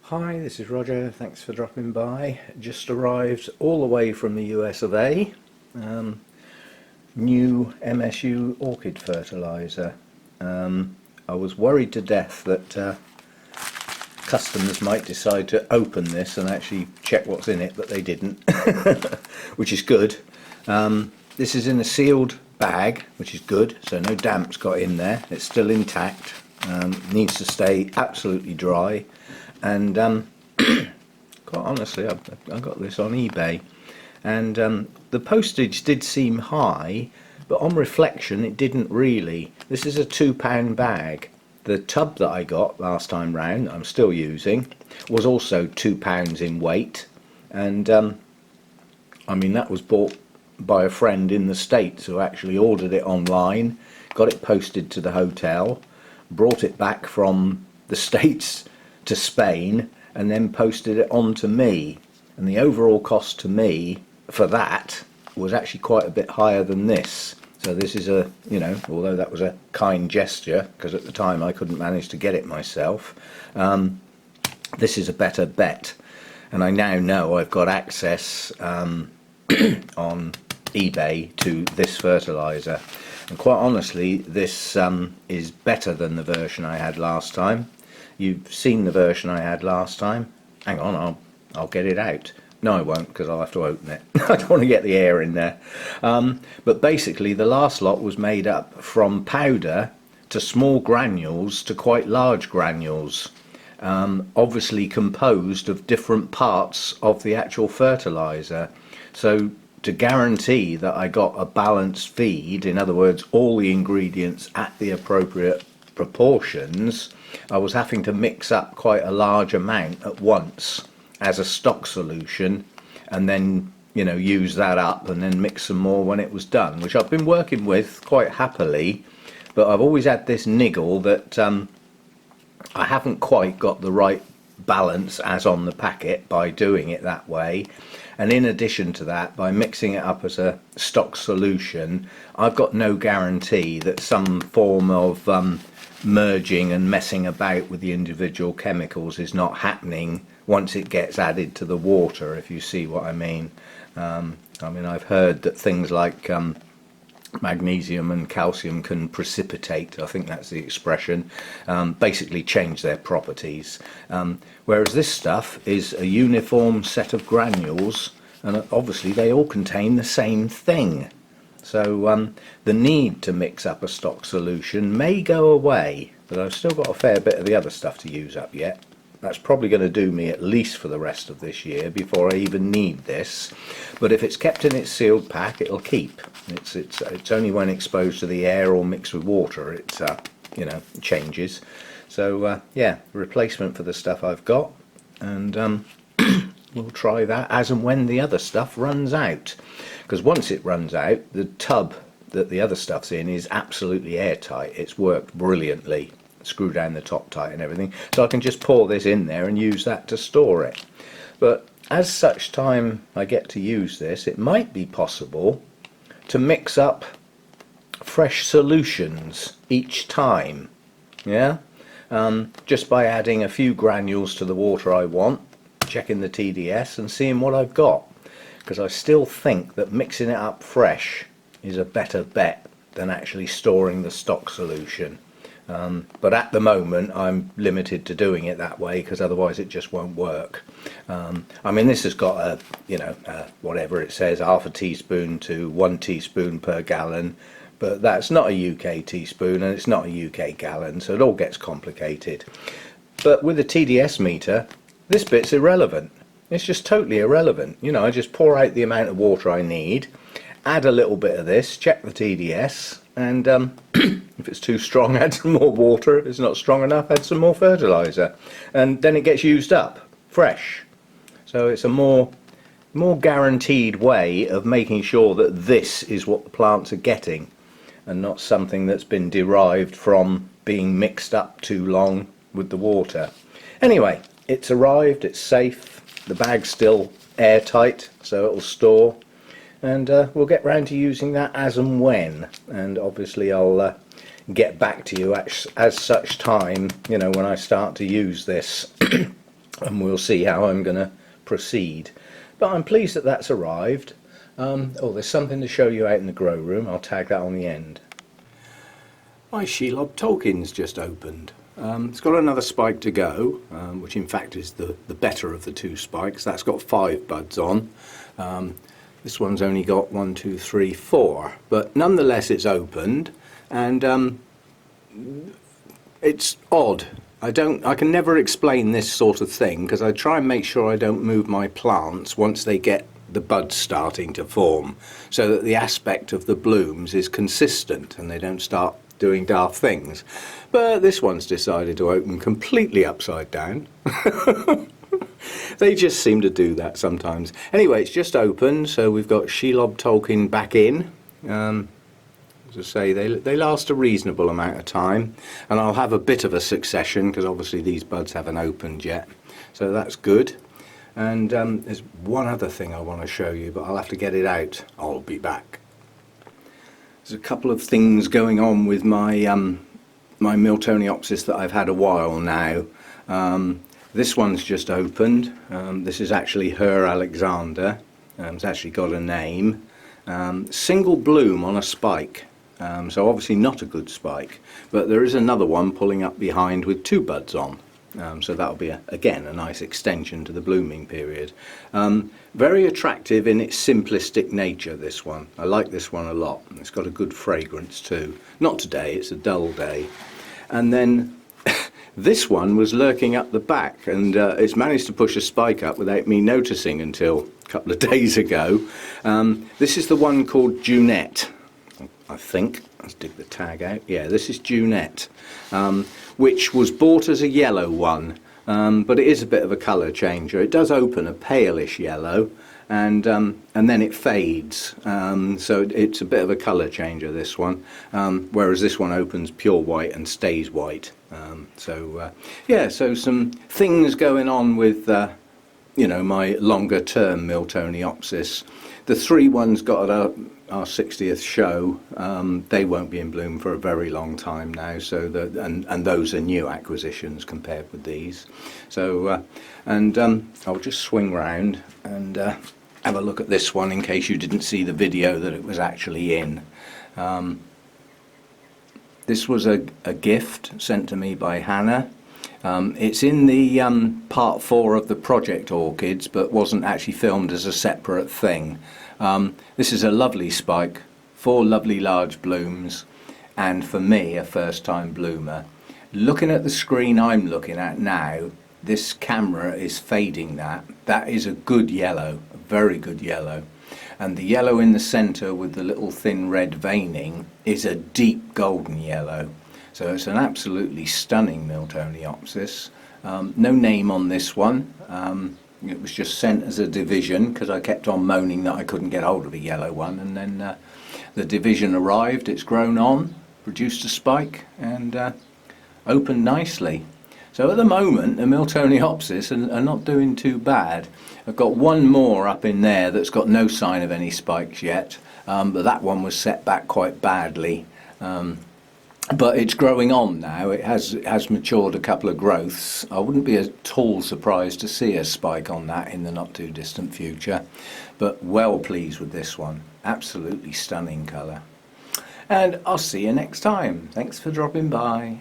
Hi, this is Roger. Thanks for dropping by. Just arrived all the way from the US of A. New MSU orchid fertilizer. I was worried to death that customers might decide to open this and actually check what's in it, but they didn't, which is good. This is in a sealed bag, which is good, so no damp's got in there. It's still intact. Needs to stay absolutely dry. And quite honestly, I got this on eBay, and the postage did seem high, but on reflection it didn't really. This is a £2 bag. The tub that I got last time round, that I'm still using, was also £2 in weight, and I mean, that was bought by a friend in the States who actually ordered it online, got it posted to the hotel, brought it back from the States to Spain, and then posted it on to me, and the overall cost to me for that was actually quite a bit higher than this. So this is a, you know, although that was a kind gesture, because at the time I couldn't manage to get it myself, this is a better bet. And I now know I've got access on eBay to this fertilizer, and quite honestly this is better than the version I had last time. You've seen the version I had last time. Hang on, I'll get it out. No, I won't, because I'll have to open it. I don't want to get the air in there. But basically the last lot was made up from powder to small granules to quite large granules, obviously composed of different parts of the actual fertilizer. So to guarantee that I got a balanced feed, in other words all the ingredients at the appropriate proportions, I was having to mix up quite a large amount at once as a stock solution, and then, you know, use that up and then mix some more when it was done, which I've been working with quite happily. But I've always had this niggle that I haven't quite got the right balance as on the packet by doing it that way. And in addition to that, by mixing it up as a stock solution, I've got no guarantee that some form of merging and messing about with the individual chemicals is not happening once it gets added to the water, if you see what I mean. I mean, I've heard that things like magnesium and calcium can precipitate, I think that's the expression, basically change their properties, whereas this stuff is a uniform set of granules, and obviously they all contain the same thing. So the need to mix up a stock solution may go away, but I've still got a fair bit of the other stuff to use up yet. That's probably going to do me at least for the rest of this year before I even need this. But if it's kept in its sealed pack, it'll keep. It's only when exposed to the air or mixed with water it you know, changes. So yeah, replacement for the stuff I've got, and we'll try that as and when the other stuff runs out. Because once it runs out, the tub that the other stuff's in is absolutely airtight. It's worked brilliantly. Screw down the top tight and everything, so I can just pour this in there and use that to store it. But as such time I get to use this, it might be possible to mix up fresh solutions each time, yeah, just by adding a few granules to the water I want, checking the TDS and seeing what I've got, because I still think that mixing it up fresh is a better bet than actually storing the stock solution. But at the moment I'm limited to doing it that way, because otherwise it just won't work. I mean, this has got a, you know, whatever it says, half a teaspoon to 1 teaspoon per gallon, but that's not a UK teaspoon and it's not a UK gallon, so it all gets complicated. But with a TDS meter, this bit's irrelevant. It's just totally irrelevant. You know, I just pour out the amount of water I need, add a little bit of this, check the TDS, and if it's too strong, add some more water. If it's not strong enough, add some more fertilizer, and then it gets used up fresh. So it's a more guaranteed way of making sure that this is what the plants are getting, and not something that's been derived from being mixed up too long with the water. Anyway, it's arrived, it's safe, the bag's still airtight, so it'll store, and we'll get round to using that as and when, and obviously I'll get back to you as such time, you know, when I start to use this. and we'll see how I'm going to proceed. But I'm pleased that that's arrived. Oh, there's something to show you out in the grow room. I'll tag that on the end. My Shelob Tolkien's just opened. It's got another spike to go, which in fact is the better of the two spikes. That's got 5 buds on. This one's only got 1, 2, 3, 4, but nonetheless it's opened, and it's odd. I can never explain this sort of thing, because I try and make sure I don't move my plants once they get the buds starting to form, so that the aspect of the blooms is consistent and they don't start doing daft things. But this one's decided to open completely upside down. They just seem to do that sometimes. Anyway, it's just opened, so we've got Shelob Tolkien back in. As I say, they last a reasonable amount of time, and I'll have a bit of a succession because obviously these buds haven't opened yet, so that's good. And there's one other thing I want to show you, but I'll have to get it out. I'll be back. There's a couple of things going on with my my Miltoniopsis that I've had a while now. This one's just opened. This is actually Her Alexander. It's actually got a name. Single bloom on a spike. So obviously not a good spike, but there is another one pulling up behind with 2 buds on. So that'll be again a nice extension to the blooming period. Very attractive in its simplistic nature, this one. I like this one a lot. It's got a good fragrance too. Not today, it's a dull day. And then this one was lurking up the back, and it's managed to push a spike up without me noticing until a couple of days ago. This is the one called Junette, I think. Let's dig the tag out. Yeah, this is Junette, which was bought as a yellow one, but it is a bit of a colour changer. It does open a palish yellow, and then it fades, so it's a bit of a colour changer, this one, whereas this one opens pure white and stays white. Yeah, so some things going on with you know, my longer term Miltoniopsis. The 3 ones got at our 60th show, they won't be in bloom for a very long time now, so and those are new acquisitions compared with these. So I'll just swing round and have a look at this one in case you didn't see the video that it was actually in. This was a gift sent to me by Hannah. It's in the part 4 of the project Orchids, but wasn't actually filmed as a separate thing. This is a lovely spike, 4 lovely large blooms, and for me a first time bloomer. Looking at the screen I'm looking at now, this camera is fading that. That is a good yellow, a very good yellow. And the yellow in the centre with the little thin red veining is a deep golden yellow. So it's an absolutely stunning Miltoniopsis. No name on this one. It was just sent as a division because I kept on moaning that I couldn't get hold of a yellow one, and then the division arrived. It's grown on, produced a spike, and opened nicely. So at the moment the Miltoniopsis are not doing too bad. I've got one more up in there that's got no sign of any spikes yet, but that one was set back quite badly. But it's growing on now. It has matured a couple of growths. I wouldn't be at all surprised to see a spike on that in the not too distant future. But well pleased with this one. Absolutely stunning colour. And I'll see you next time. Thanks for dropping by.